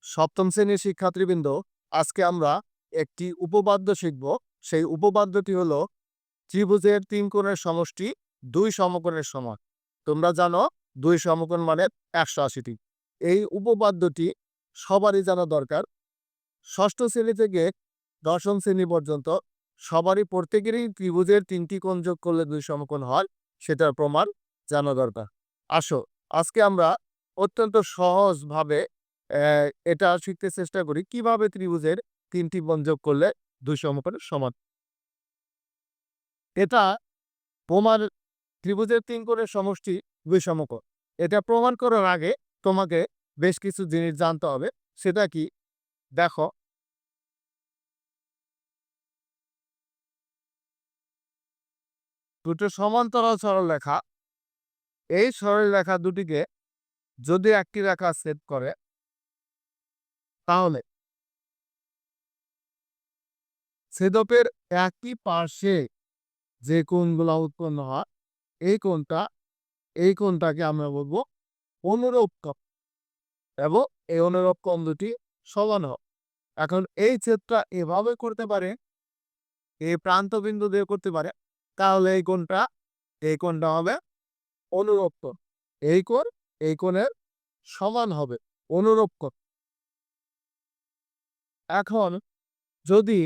সপ্তম শ্রেণীর শিক্ষার্থীবৃন্দ, আজকে আমরা একটি উপপাদ্য শিখব। সেই উপপাদ্যটি হলো ত্রিভুজের তিন কোণের সমষ্টি দুই সমকোণের সমান। তোমরা জানো দুই সমকোণ মানে 180টি। এই উপপাদ্যটি সবারই জানা দরকার। ষষ্ঠ শ্রেণী থেকে দশম শ্রেণী পর্যন্ত সবারই প্রত্যেকেরই ত্রিভুজের তিনটি কোণ যোগ করলে দুই সমকোণ হয়, সেটার প্রমাণ জানা দরকার। আসো আজকে আমরা অত্যন্ত সহজভাবে এটা শিখতে চেষ্টা করি কিভাবে ত্রিভুজের তিনটি কোণ যোগ করলে দুই সমকোণের সমান। এটা প্রমাণ, ত্রিভুজের তিন কোণের সমষ্টি দুই সমকোণ। এটা প্রমাণ করার আগে তোমাকে বেশ কিছু জিনিস জানতে হবে। সেটা কি? দেখো, দুটো সমান্তরাল সরলরেখা, এই সরলরেখা দুটিকে যদি একটি রেখা ছেদ করে, তাহলে ছেদকের একই পার্শ্বে যে কোণগুলো উৎপন্ন হয়, এই কোণটাকে আমরা বলবো অনুরূপ কোণ, এবং এই অনুরূপ কোণ দুটি সমান হয়। এখন এই ছেদটা এভাবে করতে পারে, এই প্রান্ত বিন্দু দিয়ে করতে পারে, তাহলে এই কোণটা হবে অনুরূপ কোণ। এই কোণ এই কোণের সমান হবে, অনুরূপ কোণ। এখন যদি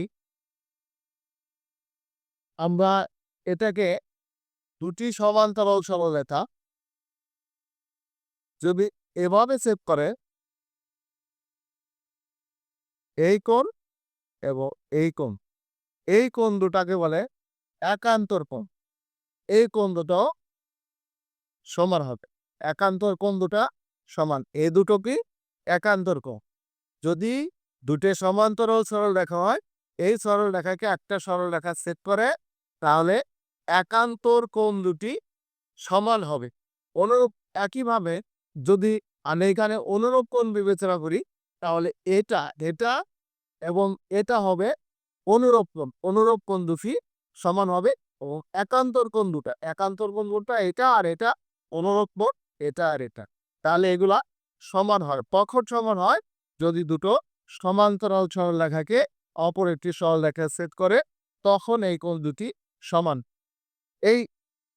আমরা এটাকে দুটি সমান্তরাল সরলরেখা যদি এভাবে ছেদ করে, এই কোণ এবং এই কোণ দুটাকে বলে একান্তর কোণ। এই কোণ দুটো সমান হবে, একান্তর কোণ দুটা সমান। এই দুটো কি একান্তর কোণ। যদি দুটো সমান্তরাল সরলরেখা হয়, এই সরলরেখাকে একটা সরলরেখা ছেদ করে, তাহলে একান্তর কোণ দুটি সমান হবে। অনুরূপ একইভাবে যদি আমি এখানে অনুরূপ কোণ বিবেচনা করি, তাহলে এটা এটা এবং এটা হবে অনুরূপ কোণ। অনুরূপ কোণ দুটি সমান হবে এবং একান্তর কোণ দুটা এটা আর এটা, অনুরূপ কোণ এটা আর এটা। তাহলে এগুলা সমান হয়। কখন সমান হয়? যদি দুটো সমান্তরাল সরলরেখাকে অপর একটি সরলরেখায় ছেদ করে, তখন এই কোণ দুটি সমান। এই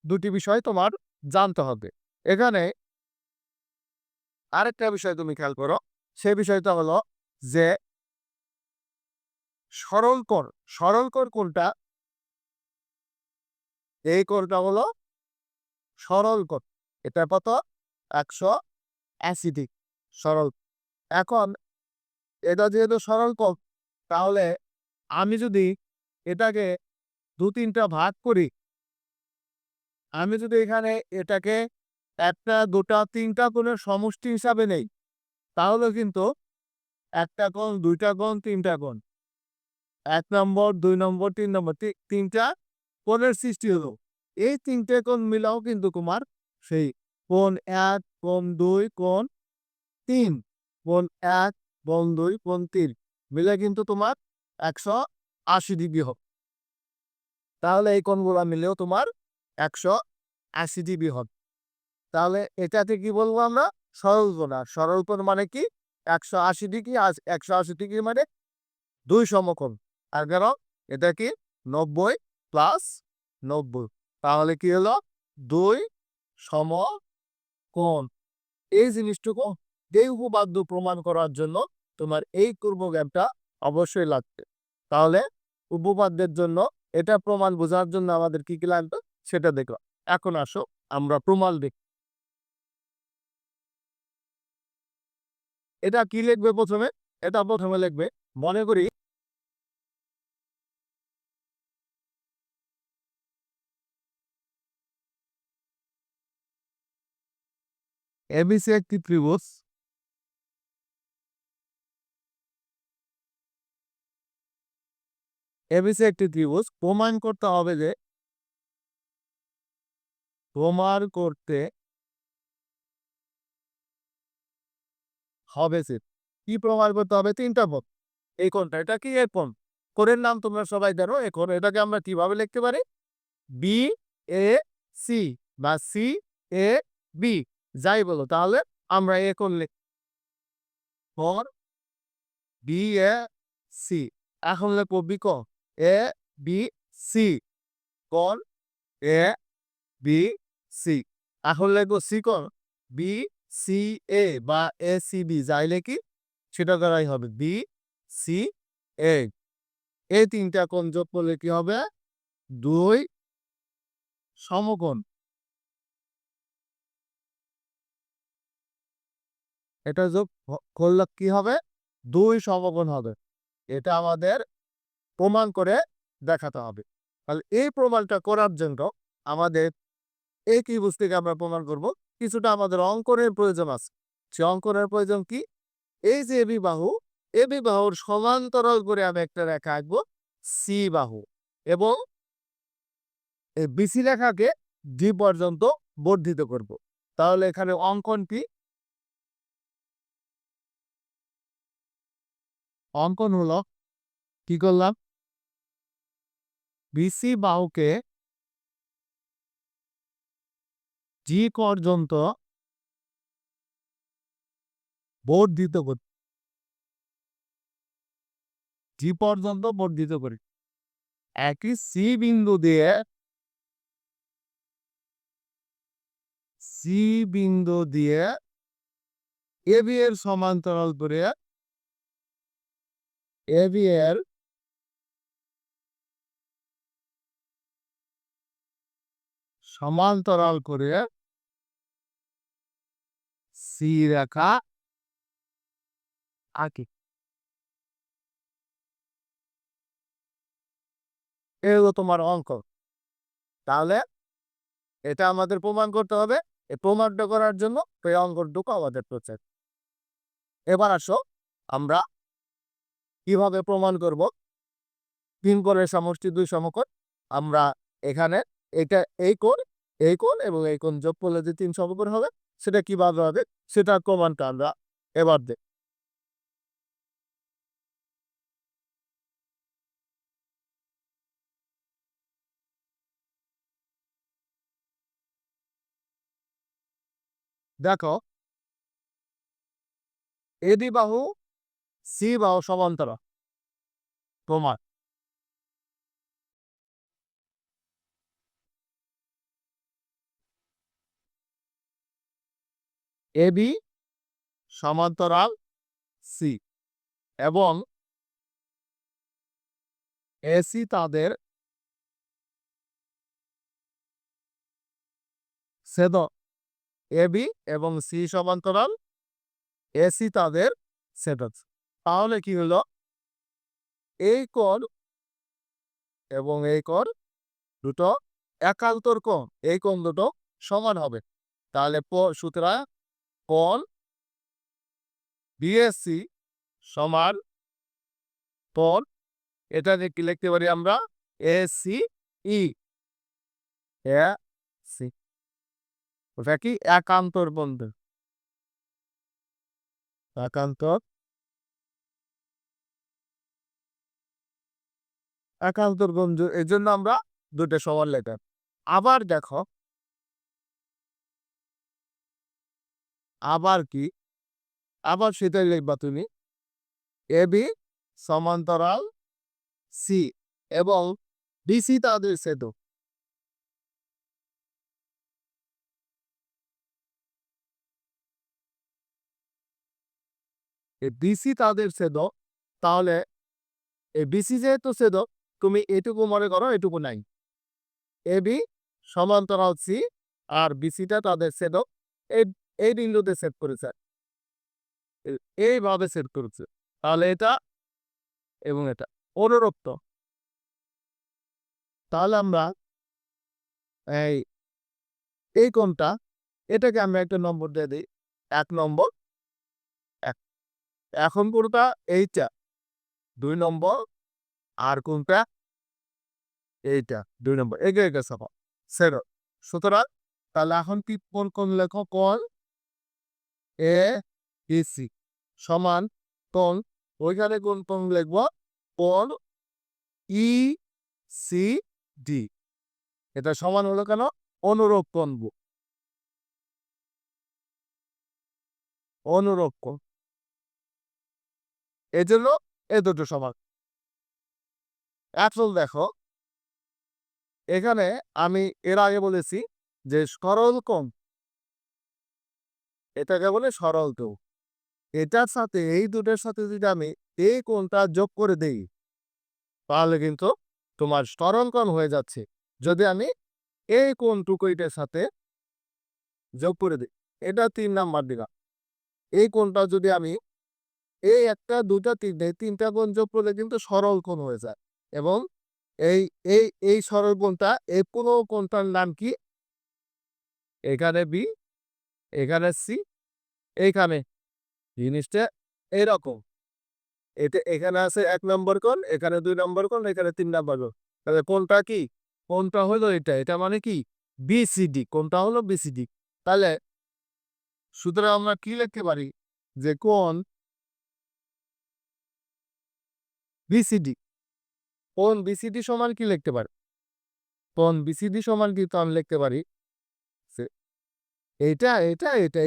দুটি বিষয় তোমার জানতে হবে। এখানে আরেকটা বিষয় তুমি খেয়াল করো, সে বিষয়টা হলো যে সরল কোণ কোনটা? এই কোণটা হলো সরল কোণ। এটা কত? 180 ডিগ্রি সরল। এখন এটা যেহেতু সরল কোণ, তাহলে আমি যদি এটাকে দু তিনটা ভাগ করি, আমি যদি এখানে এটাকে একটা দুটা তিনটা কোণের সমষ্টি হিসাবে নেই, তাহলে কিন্তু একটা কোণ দুইটা কোণ তিনটা কোণ, 1 নম্বর 2 নম্বর 3 নম্বর তিনটা কোণের সৃষ্টি হলো। এই তিনটে কোণ মিলাও কিন্তু তোমার সেই কোণ 1 কোণ 2 কোণ 3, কোণ 1 কোণ 2 কোণ 3 মিলে কিন্তু তোমার 180 ডিগ্রি হবে। তাহলে এই কোণগুলো মিলেও তোমার 180 ডিগ্রি হবে। তাহলে এটাকে কি বলবো আমরা? সরল কোণ। আর সরল কোণ মানে কি? 180 ডিগ্রি। আর 180 ডিগ্রি মানে দুই সমকোণ। আর কেন? এটা কি 90 প্লাস 90। তাহলে কি হলো? দুই সমকোণ। এই জিনিসটুকু, এই উপপাদ্য প্রমাণ করার জন্য তোমার এই পূর্বজ্ঞানটা অবশ্যই লাগবে। তাহলে উপপাদ্যের জন্য, এটা প্রমাণ বোঝার জন্য আমাদের কি কি লাগবে সেটা দেখলাম। এখন আসো আমরা প্রমাণ দেখি। এটা কি লিখবে প্রথমে? এটা প্রথমে লিখবে, মনে করি এবিসি একটি ত্রিভুজ। এবিসি একটি ত্রিভুজ। প্রমাণ করতে হবে যে, প্রমাণ করতে হবে যে, কি প্রমাণ করতে হবে? তিনটা পদ। এই কোণটা, এটা কি? এ কোণ। কোণের নাম তোমরা সবাই জানো এ কোণ। এটাকে আমরা কিভাবে লিখতে পারি? বি এ সি বা সি এ বি, যাই বলো, তাহলে আমরা এ কোণ লিখব। B A C. এখন লিখবো বি কোণ এ বি সি, কোণ এ বি সি। এখন লিখবো সি কোণ বি সি এ বা এ সি বি, যাই লিখি সেটা দ্বারাই হবে বি সি এ। এই তিনটা কোণ যোগ করলে কি হবে? দুই সমকোণ। এটা যোগ করলে কি হবে? দুই সমকোণ হবে। এটা আমাদের প্রমাণ করে দেখাতে হবে। তাহলে এই প্রমাণটা করার জন্য আমাদের এই ত্রিভুজ থেকে আমরা প্রমাণ করব কিছুটা আমাদের অঙ্কনের প্রয়োজন আছে। সে অঙ্কনের প্রয়োজন কি? এই যে এবি বাহু, এবি বাহুর সমান্তরাল করে আমি একটা রেখা আঁকবো সি বাহু, এবং এই বিসি রেখাকে ডি পর্যন্ত বর্ধিত করব। তাহলে এখানে অঙ্কন কি? অঙ্কন হলো, কি করলাম? বিসি বাহুকে জি পর্যন্ত বর্ধিত করি, জি পর্যন্ত বর্ধিত করি। একই সি বিন্দু দিয়ে, সি বিন্দু দিয়ে এবি এর সমান্তরাল করে, এবি এর সমান্তরাল করে সি রেখা আঁকি। এই হলো তোমার অঙ্ক। তাহলে এটা আমাদের প্রমাণ করতে হবে। এই প্রমাণটা করার জন্য এই অঙ্কটুকু আমাদের প্রয়োজন। এবার আসো আমরা কিভাবে প্রমাণ করব তিন কোণের সমষ্টি দুই সমকোণ। আমরা এখানে এটা এই কোণ এবং এই কোণ যোগ করলে যে তিন সমকোণ হবে, সেটা কিভাবে হবে সেটার প্রমাণটা আমরা এবার দেখ। দেখো, এডি বাহু সি বাহু সমান্তরাল। প্রমাণ: এবি সমান্তরাল সি এবং এসি তাদের ছেদক। এবি এবং সি সমান্তরাল, এসি তাদের ছেদক। তাহলে কি হলো? এই কোণ এবং এই কোণ দুটো একান্তর কোণ, এই কোণ দুটো সমান হবে। তাহলে সুতরাং কোণ বিএসসি সমান কোণ, এটা কি লিখতে পারি আমরা? এসি ই, এ সি। ওটা কি? একান্তর বন্ধু, একান্তর, একান্তর বন্ধু। এই জন্য আমরা দুটো সমান লিখলাম। আবার দেখো, আবার কি? আবার সেটাই লিখবা তুমি। এবি সমান্তরাল সি এবং ডিসি তাদের ছেদক। এই ডিসি তাদের ছেদক। তাহলে এই বিসি যেহেতু ছেদক, তুমি এটুকু মনে করো এটুকু নাই। এবি সমান্তরাল সি আর বিসিটা তাদের ছেদক। এই এই বিন্দুতে ছেদ করেছে, এইভাবে ছেদ করেছে। তাহলে এটা এবং এটা অনুরক্ত। তাহলে আমরা এই এই কোণটা, এটাকে আমরা একটা নম্বর দিয়ে দিই, ১ নম্বর। এক। এখন কোনটা? এইটা ২ নম্বর। আর কোনটা? এইটা ২ নম্বর। এগে এগে সহ ছেদক। সুতরাং তাহলে এখন কি কোণ লেখো? কোণ এ বি সি সমান কোণ, ওইখানে কোণ লিখবো কোণ ই সি ডি। এটা সমান হলো কেন? অনুরূপ কোণ, অনুরূপ কোণ। এজন্য এই দুটো সমান। এখন দেখো এখানে আমি এর আগে বলেছি যে সরল কোণ, এটাকে বলে সরল কোণ। এটার সাথে এই দুটোর সাথে যদি আমি এই কোণটা যোগ করে দেই তাহলে কিন্তু তোমার সরল কোণ হয়ে যাচ্ছে। যদি আমি এই কোণটুকু এটার সাথে যোগ করে দিই, এটা 3 নাম্বার দিলাম। এই কোণটা যদি আমি এই 1টা 2টা 3টে 3টা কোণ যোগ করলে কিন্তু সরল কোণ হয়ে যায়। এবং এই এই সরল কোণটা এই পুরো কোণটার নাম কি? এখানে বি, এখানে সি, এইখানে জিনিসটা এরকম। এটা এখানে আছে 1 নম্বর কোণ, এখানে 2 নম্বর কোণ, এখানে 3 নম্বর কোণ। তাহলে কোণটা কি? কোণটা হলো এটা। এটা মানে কি? বিসিডি। কোণটা হলো বিসিডি। তাহলে সুতরাং আমরা কি লিখতে পারি? যে কোণ বিসিডি, কোণ বিসিডি সমান কি লিখতে পারি? কোণ বিসিডি সমান কিন্তু আমি লিখতে পারি যে এটা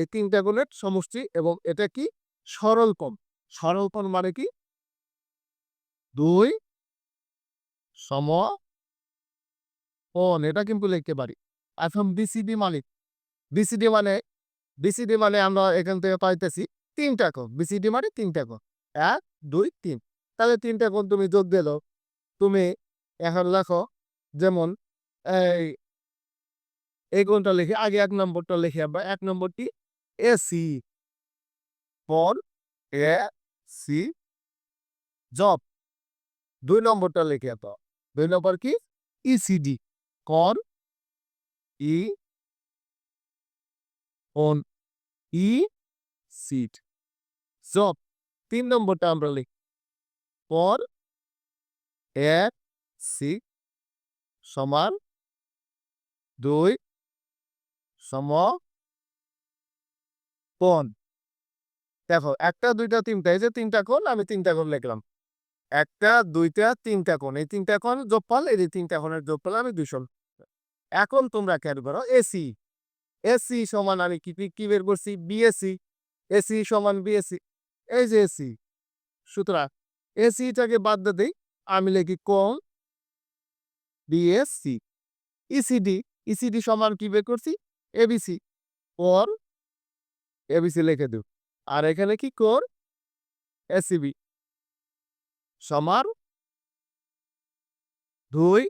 এই 3টা কোণের সমষ্টি এবং এটা কি? সরল কোণ। সরল কোণ মানে কি? 2 সমকোণ, এটা কিন্তু লিখতে পারি। এখন বিসিডি মানে বিসিডি মানে আমরা এখান থেকে পাইতেছি 3টা কোণ। বিসিডি মানে 3টা কোণ। 1, 2, 3। তাহলে 3টা কোণ তুমি যোগ দিয়ে দাও। তুমি এখন লেখো যেমন এই এই কোণটা লিখি। আগে 1 নম্বরটা লিখি আমরা। 1 নম্বরটি এসি, কোণ এসি যোগ 2 নম্বরটা লিখি তো। 2 নম্বর কি? ইসিডি, কোণ ই কোণ ইসিড যোগ 3 নম্বরটা আমরা লিখি কোণ এসি সমান 2 সমকোণ। দেখো 1টা 2টা 3টা এই যে 3টা কোণ আমি 3টা কোণ লিখলাম। 1টা 2টা 3টা কোণ। এই 3টা কোণ যোগফল, এই যে 3টা কোণের যোগফল আমি 200। এখন তোমরা খেয়াল করো এসি, এসি সমান আমি কি বের করছি? বিএসি। এসি সমান বিএসি। এই যে এসি। সুতরাং এসিটাকে বাদ দিয়ে দেই। আমি লিখি কোণ বিএসসি। ইসিডি, ইসিডি সমান কি বের করছি? এবিসি। কোণ এবিসি লিখে দেব। আর এখানে কি? কোণ এসিবি সমান 2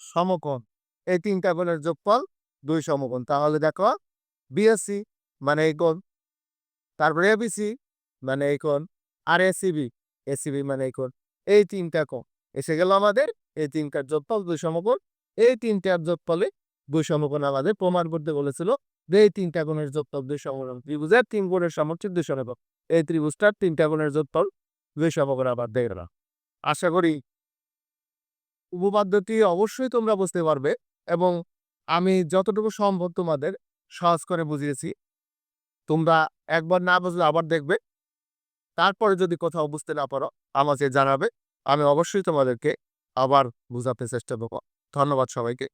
সমকোণ। এই 3টা কোণের যোগফল 2 সমকোণ। তাহলে দেখো বিএসসি মানে এই কোণ, তারপরে এবিসি মানে এই কোণ, আর এসিবি, এসিবি মানে এই কোণ। এই 3টা কোণ এসে গেল আমাদের। এই 3টার যোগফল 2 সমকোণ। এই 3টার যোগফলে 2 সমকোণ আমাদের প্রমাণ করতে বলেছিল যে এই 3টা কোণের যোগফল 2 সমকোণ। ত্রিভুজের 3 কোণের সমষ্টি 2 সমকোণ। এই ত্রিভুজটার 3টা কোণের যোগফল 2 সমকোণ আবার দেখলাম। আশা করি উপপাদ্যটি অবশ্যই তোমরা বুঝতে পারবে এবং আমি যতটুকু সম্ভব তোমাদের সহজ করে বুঝিয়েছি। তোমরা একবার না বুঝলে আবার দেখবে। তারপরে যদি কোথাও বুঝতে না পারো আমাকে জানাবে। আমি অবশ্যই তোমাদেরকে আবার বুঝাতে চেষ্টা করব। ধন্যবাদ সবাইকে।